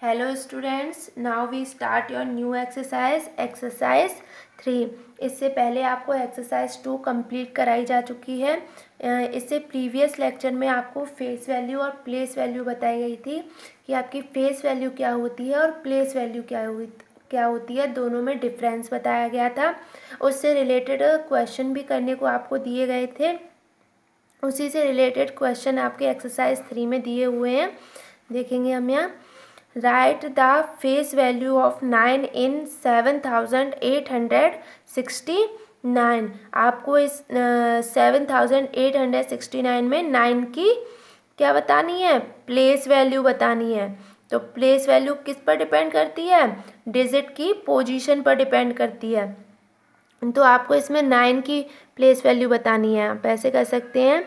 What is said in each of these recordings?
Hello students, now we start your new exercise 3। इससे पहले आपको एक्सरसाइज 2 कंप्लीट कराई जा चुकी है। इससे प्रीवियस लेक्चर में आपको फेस वैल्यू और प्लेस वैल्यू बताई गई थी कि आपकी फेस वैल्यू क्या होती है और प्लेस वैल्यू क्या होती है, दोनों में डिफरेंस बताया गया था। उससे रिलेटेड क्वेश्चन भी करने को आपको दिए गए थे। उसी से रिलेटेड क्वेश्चन आपके एक्सरसाइज 3 में दिए हुए हैं, देखेंगे हम यहाँ। Right the face value of 9 इन 7869। आपको इस 7869 में 9 की क्या बतानी है, प्लेस वैल्यू बतानी है। तो प्लेस वैल्यू किस पर डिपेंड करती है, डिजिट की पोजीशन पर डिपेंड करती है। तो आपको इसमें 9 की प्लेस वैल्यू बतानी है। आप ऐसे कर सकते हैं,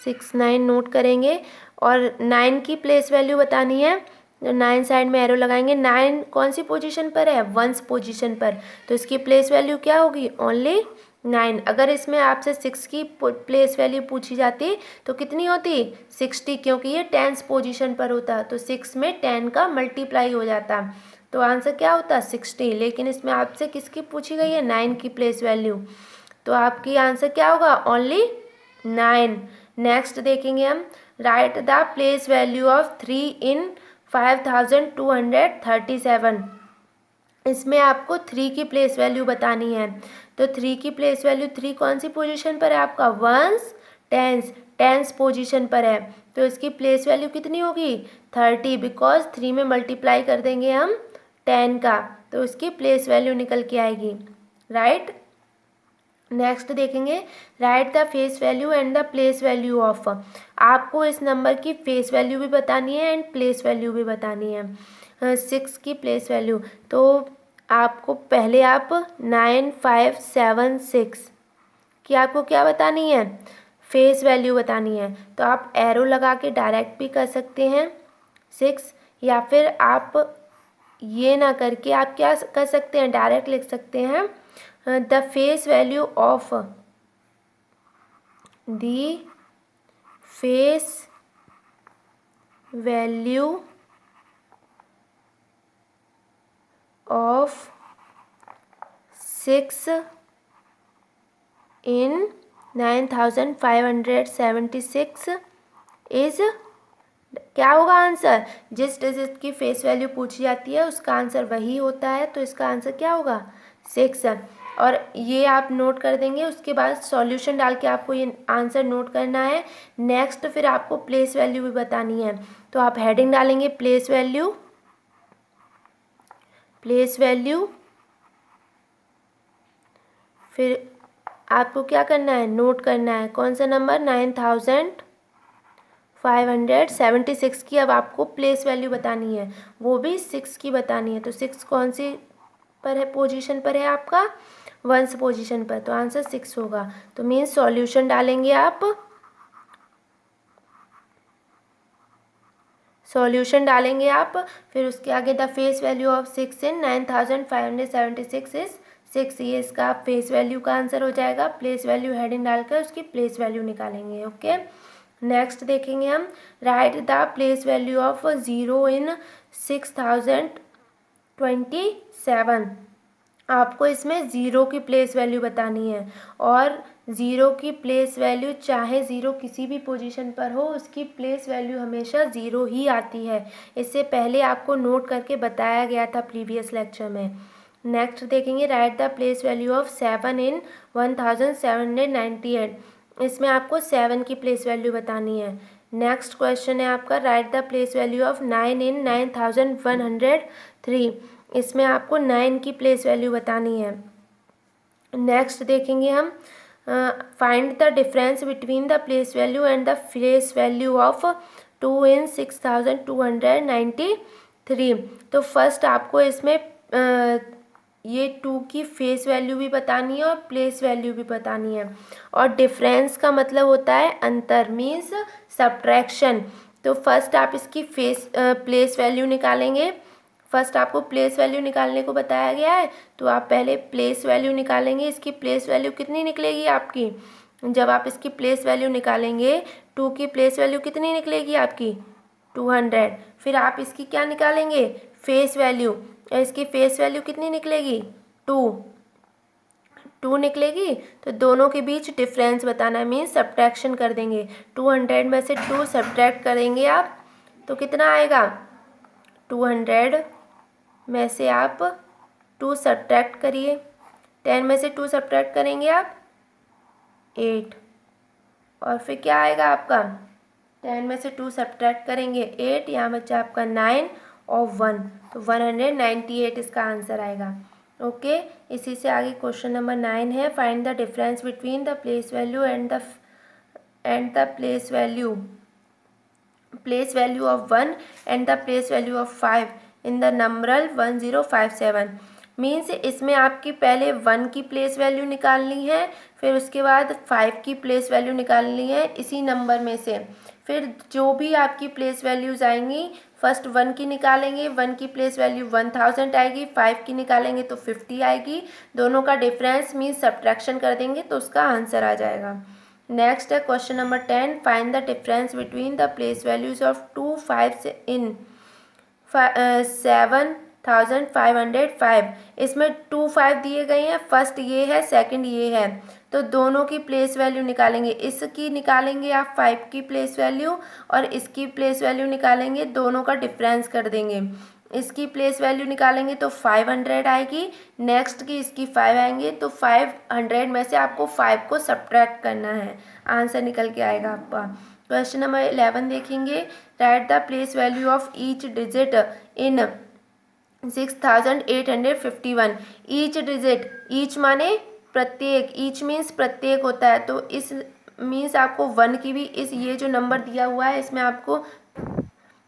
69 नोट करेंगे और 9 की प्लेस वैल्यू बतानी है। 9 साइड में एरो लगाएंगे। 9 कौन सी पोजीशन पर है, वंस पोजीशन पर, तो इसकी प्लेस वैल्यू क्या होगी, ओनली 9। अगर इसमें आपसे 6 की प्लेस वैल्यू पूछी जाती तो कितनी होती, 60, क्योंकि ये 10th पोजीशन पर होता, तो 6 में 10 का मल्टीप्लाई हो जाता, तो आंसर क्या होता, 60। लेकिन इसमें आपसे किसकी पूछी गई है, 9 की प्लेस वैल्यू, तो आपकी आंसर क्या होगा, ओनली 9। नेक्स्ट देखेंगे हम। Right the place value of 3 इन 5237। इसमें आपको 3 की प्लेस वैल्यू बतानी है। तो 3 की प्लेस वैल्यू, 3 कौन सी पोजीशन पर है आपका, वंस, टेंस पोजीशन पर है, तो इसकी प्लेस वैल्यू कितनी होगी, 30, बिकॉज 3 में मल्टीप्लाई कर देंगे हम 10 का, तो इसकी प्लेस वैल्यू निकल के आएगी, राइट। नेक्स्ट देखेंगे। Right the face value and the place value of. आपको इस नंबर की फेस वैल्यू भी बतानी है एंड प्लेस वैल्यू भी बतानी है। 6 की प्लेस वैल्यू, तो आपको पहले आप 9576 की आपको क्या बतानी है, फेस वैल्यू बतानी है। तो आप एरो लगा के डायरेक्ट भी कर सकते हैं 6, या फिर आप ये ना करके आप क्या कर सकते हैं, डायरेक्ट लिख सकते हैं the face value of the face value of 6 in 9576 is, क्या होगा आंसर, जिस डिजिट की फेस वैल्यू पूछी जाती है उसका आंसर वही होता है, तो इसका आंसर क्या होगा, 6। और ये आप नोट कर देंगे। उसके बाद सॉल्यूशन डाल के आपको ये आंसर नोट करना है। नेक्स्ट फिर आपको प्लेस वैल्यू भी बतानी है, तो आप हेडिंग डालेंगे प्लेस वैल्यू, प्लेस वैल्यू, फिर आपको क्या करना है, नोट करना है कौन सा नंबर, 9576 की अब आपको प्लेस वैल्यू बतानी है, वो भी 6 की बतानी है। तो 6 कौन सी पर है, पोजीशन पर है आपका, वंस पोजीशन पर, तो आंसर 6 होगा। तो मीन्स सॉल्यूशन डालेंगे आप, सॉल्यूशन डालेंगे आप, फिर उसके आगे the face value of 6 in 9576 is 6, ये इसका फेस वैल्यू का आंसर हो जाएगा। प्लेस वैल्यू हेडिंग डालकर उसकी प्लेस वैल्यू निकालेंगे, ओके। नेक्स्ट देखेंगे हम। Right the place value of 0 इन 6027। आपको इसमें ज़ीरो की प्लेस वैल्यू बतानी है, और ज़ीरो की प्लेस वैल्यू, चाहे ज़ीरो किसी भी पोजीशन पर हो, उसकी प्लेस वैल्यू हमेशा ज़ीरो ही आती है। इससे पहले आपको नोट करके बताया गया था प्रीवियस लेक्चर में। नेक्स्ट देखेंगे। Right the place value of 7 इन 1798। इसमें आपको 7 की प्लेस वैल्यू बतानी है। नेक्स्ट क्वेश्चन है आपका, right the place value of 9 इन 9103। इसमें आपको 9 की प्लेस वैल्यू बतानी है। नेक्स्ट देखेंगे हम, find the difference between the place value and the place value of 2 इन 6293। तो फर्स्ट आपको इसमें ये 2 की फेस वैल्यू भी बतानी है और प्लेस वैल्यू भी बतानी है। और डिफरेंस का मतलब होता है अंतर, मीन्स सब्ट्रैक्शन। तो फर्स्ट आप इसकी प्लेस वैल्यू निकालेंगे। फर्स्ट आपको प्लेस वैल्यू निकालने को बताया गया है, तो आप पहले प्लेस वैल्यू निकालेंगे। इसकी प्लेस वैल्यू कितनी निकलेगी आपकी, जब आप इसकी प्लेस वैल्यू निकालेंगे 2 की प्लेस वैल्यू कितनी निकलेगी आपकी, 200। फिर आप इसकी क्या निकालेंगे, फेस वैल्यू, इसकी फेस वैल्यू कितनी निकलेगी? 2 निकलेगी। तो दोनों के बीच डिफरेंस बताना है, मीन्स सब्ट्रैक्शन कर देंगे। 200 में से 2 सब्ट्रैक्ट करेंगे आप तो कितना आएगा? 200 में से आप 2 सब्ट्रैक्ट करिए, 10 में से 2 सब्ट्रैक्ट करेंगे आप 8, और फिर क्या आएगा आपका? 10 में से 2 सब्ट्रैक्ट करेंगे 8, यहाँ बचा आपका 9 और 1, तो 198 इसका आंसर आएगा। ओके, इसी से आगे क्वेश्चन नंबर 9 है, find the difference between the place value and the place value of 1 and the place value of 5 in the numeral 1057। Means इसमें आपकी पहले 1 की प्लेस वैल्यू निकालनी है, फिर उसके बाद 5 की प्लेस वैल्यू निकालनी है इसी नंबर में से। फिर जो भी आपकी प्लेस वैल्यूज़ आएंगी, फर्स्ट 1 की निकालेंगे, 1 की प्लेस वैल्यू 1000 आएगी, 5 की निकालेंगे तो 50 आएगी, दोनों का डिफरेंस मीन्स सब्ट्रैक्शन कर देंगे तो उसका आंसर आ जाएगा। नेक्स्ट है question number 10, find the difference between the place values of 2 5 इन 7505। इसमें 2 5 दिए गए हैं, फर्स्ट ये है, सेकंड ये है, तो दोनों की प्लेस वैल्यू निकालेंगे। इसकी निकालेंगे आप 5 की प्लेस वैल्यू और इसकी प्लेस वैल्यू निकालेंगे, दोनों का डिफरेंस कर देंगे। इसकी प्लेस वैल्यू निकालेंगे तो 500 आएगी, नेक्स्ट की इसकी 5 आएंगे, तो 500 में से आपको 5 को सब्ट्रैक्ट करना है, आंसर निकल के आएगा आपका। क्वेश्चन नंबर 11 देखेंगे, right the place value of each digit in 6851। Each digit, each माने प्रत्येक, ईच मीन्स प्रत्येक होता है, तो इस मीन्स आपको 1 की भी, इस ये जो नंबर दिया हुआ है इसमें आपको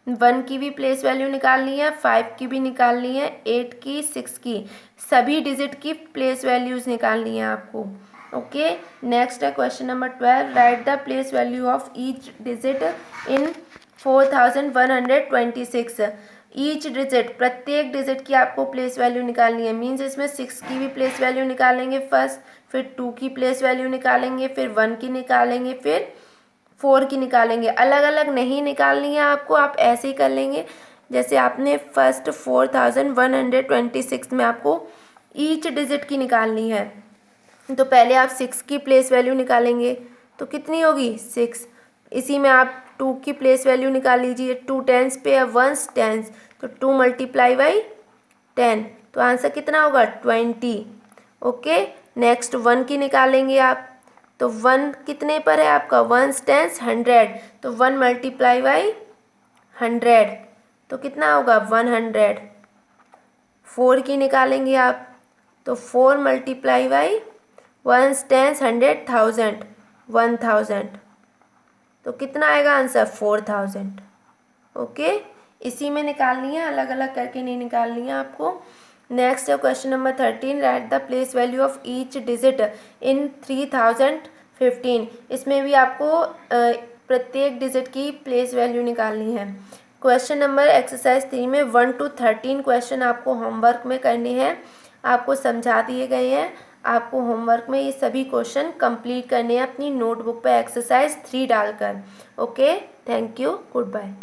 1 की भी प्लेस वैल्यू निकालनी है, 5 की भी निकालनी है, 8 की, 6 की, सभी डिजिट की प्लेस वैल्यूज़ निकालनी है आपको। ओके, नेक्स्ट है question number 12, right the place value of each digit in 4126। Each digit, प्रत्येक डिजिट की आपको प्लेस वैल्यू निकालनी है, मीन्स इसमें 6 की भी प्लेस वैल्यू निकालेंगे फर्स्ट, फिर 2 की प्लेस वैल्यू निकालेंगे, फिर 1 की निकालेंगे, फिर 4 की निकालेंगे। अलग अलग नहीं निकालनी है आपको, आप ऐसे ही कर लेंगे जैसे आपने फर्स्ट 4126 में आपको ईच डिजिट की निकालनी है, तो पहले आप 6 की प्लेस वैल्यू निकालेंगे तो कितनी होगी? 6। इसी में आप 2 की प्लेस वैल्यू निकाल लीजिए, 2 टेंस पे है 1 टेंस, तो 2 मल्टीप्लाई बाई 10, तो आंसर कितना होगा? 20। ओके, नेक्स्ट 1 की निकालेंगे आप, तो 1 कितने पर है आपका? 1 टेंस 100, तो 1 मल्टीप्लाई बाई 100, तो कितना होगा? 100। 4 की निकालेंगे आप, तो 4 मल्टीप्लाई बाई 1 टेंस 100,000, 1000, तो कितना आएगा आंसर? 4000। ओके, इसी में निकालनी है, अलग अलग करके नहीं निकालनी है आपको। नेक्स्ट है question number 13, right the place value of each digit in 3015। इसमें भी आपको प्रत्येक डिजिट की प्लेस वैल्यू निकालनी है। क्वेश्चन नंबर एक्सरसाइज 3 में 1 to 13 क्वेश्चन आपको होमवर्क में करने हैं, आपको समझा दिए गए हैं। आपको होमवर्क में ये सभी क्वेश्चन कंप्लीट करने हैं अपनी नोटबुक पर एक्सरसाइज 3 डालकर। Okay, thank you, good bye.